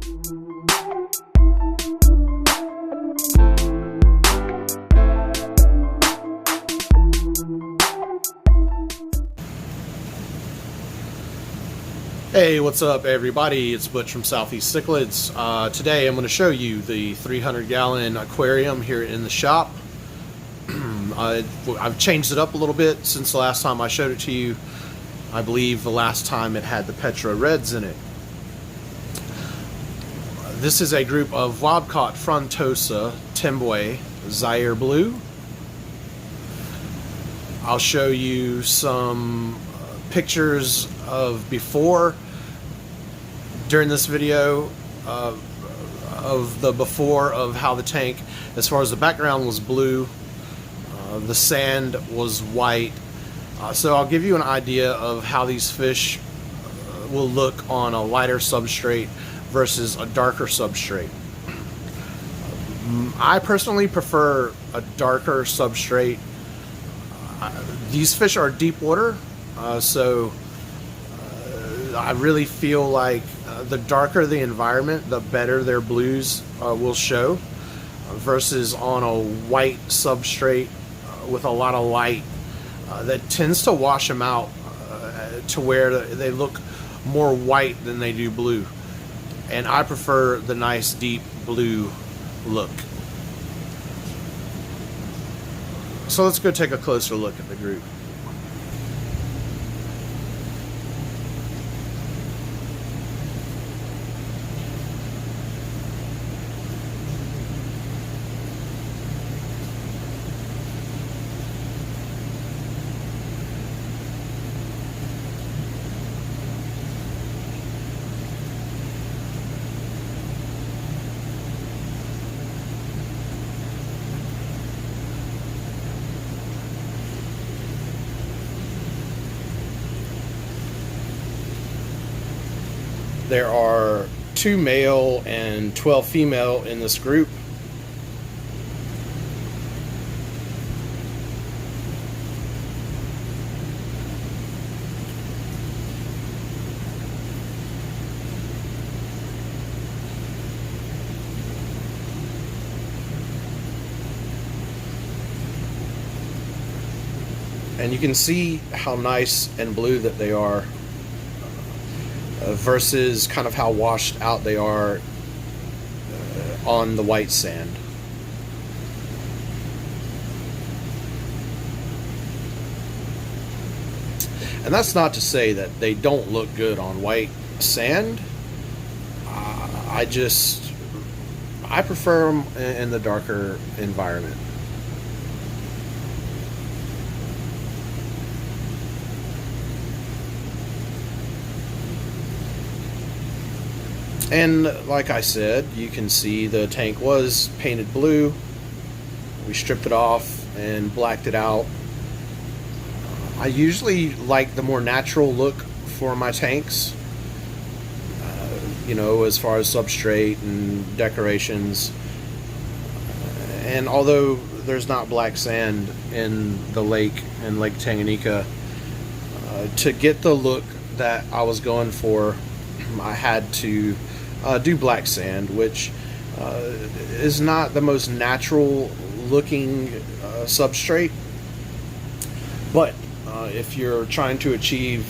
Hey, what's up everybody? It's Butch from Southeast Cichlids. Today I'm going to show you the 300-gallon aquarium here in the shop. I've changed it up a little bit since the last time I showed it to you. I believe the last time it had the Petra Reds in it. This is a group of wild-caught Frontosa Timbwe Zaire Blue. I'll show you some pictures of before during this video of the before of how the tank, as far as the background was blue, the sand was white, so I'll give you an idea of how these fish will look on a lighter substrate versus a darker substrate. I personally prefer a darker substrate. These fish are deep water, so I really feel like the darker the environment, the better their blues will show, versus on a white substrate with a lot of light that tends to wash them out to where they look more white than they do blue. And I prefer the nice deep blue look. So let's go take a closer look at the group. There are 2 male and 12 female in this group. And you can see how nice and blue that they are, versus kind of how washed out they are on the white sand. And that's not to say that they don't look good on white sand. I prefer them in the darker environment. And like I said, you can see the tank was painted blue. We stripped it off and blacked it out. I usually like the more natural look for my tanks, you know, as far as substrate and decorations. And although there's not black sand in the lake, in Lake Tanganyika, to get the look that I was going for, I had to do black sand, which is not the most natural looking substrate, but if you're trying to achieve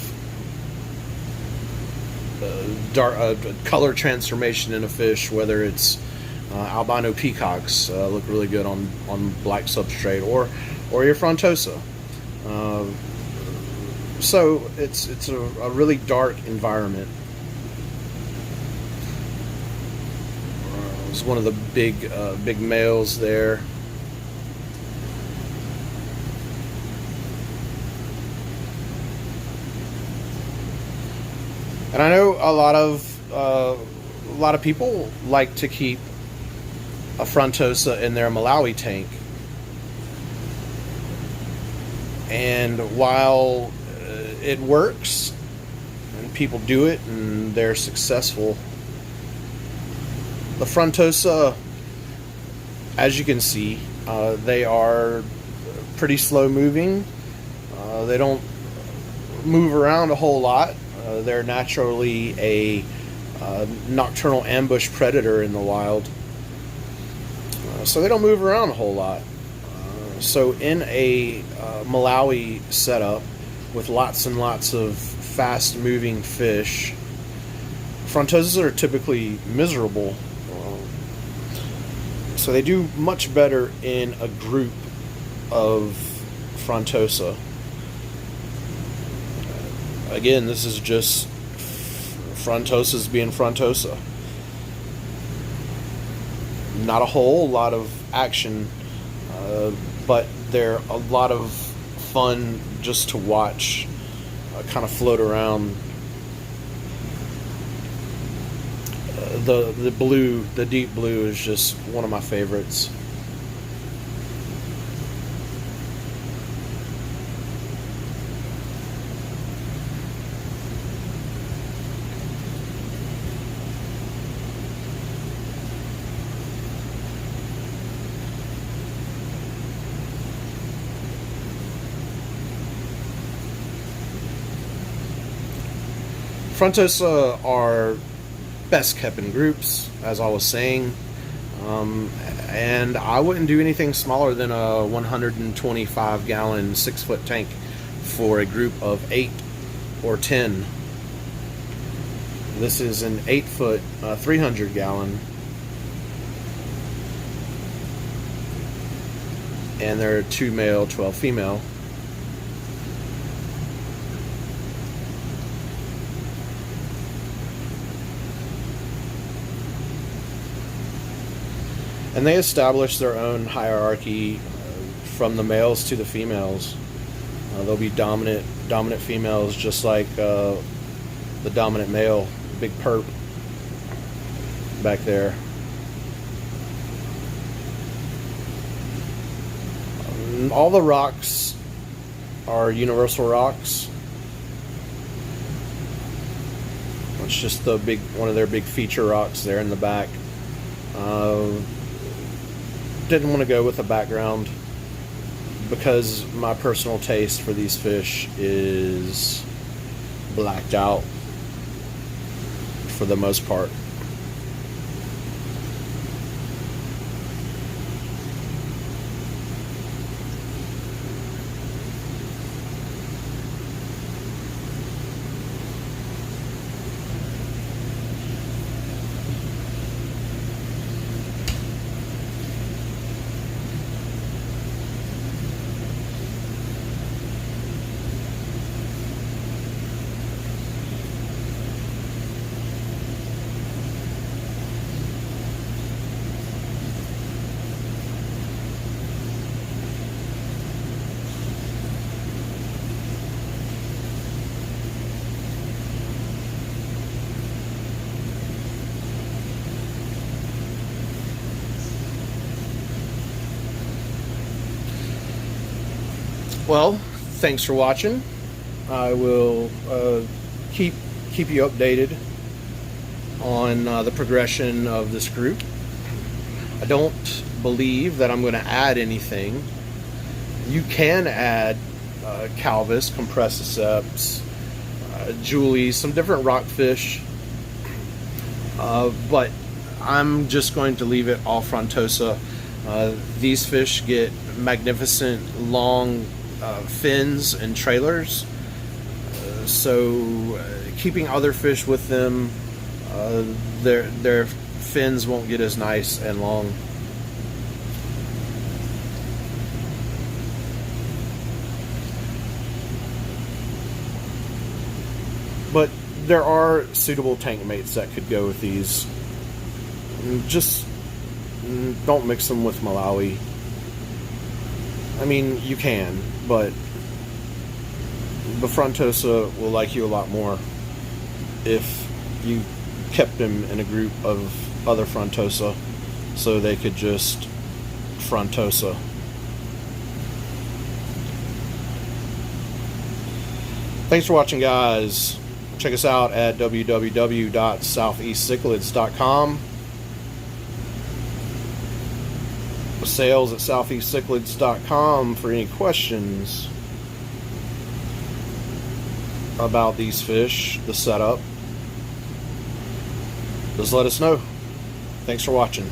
color transformation in a fish, whether it's albino peacocks look really good on black substrate, or your Frontosa, so it's a really dark environment. It's one of the big males there. And I know a lot of people like to keep a Frontosa in their Malawi tank. And while it works and people do it and they're successful, the Frontosa, as you can see, they are pretty slow moving. They don't move around a whole lot. They're naturally a nocturnal ambush predator in the wild. So they don't move around a whole lot. So in a Malawi setup with lots and lots of fast-moving fish, Frontosas are typically miserable. So they do much better in a group of Frontosa. Again, this is just Frontosas being Frontosa. Not a whole lot of action, but they're a lot of fun just to watch, kind of float around. The blue, the deep blue, is just one of my favorites. Frontosa are best kept in groups, as I was saying, and I wouldn't do anything smaller than a 125 gallon 6-foot tank for a group of 8 or 10. This is an 8-foot 300 gallon, and there are 2 male, 12 female. And they establish their own hierarchy from the males to the females. There'll be dominant females, just like the dominant male, big perp back there. All the rocks are universal rocks. It's just the one of their big feature rocks there in the back. Didn't want to go with a background because my personal taste for these fish is blacked out for the most part. Well, thanks for watching. I will keep you updated on the progression of this group. I don't believe that I'm going to add anything. You can add Calvus, Compressiceps, Julies, some different rockfish, but I'm just going to leave it all Frontosa. These fish get magnificent long fins and trailers, so keeping other fish with them, their fins won't get as nice and long. But there are suitable tank mates that could go with these. Just don't mix them with Malawi. I mean, you can, but the Frontosa will like you a lot more if you kept them in a group of other Frontosa, so they could just Frontosa. Thanks for watching, guys. Check us out at www.southeastcichlids.com. Sales at southeastcichlids.com for any questions about these fish, the setup. just let us know. Thanks for watching.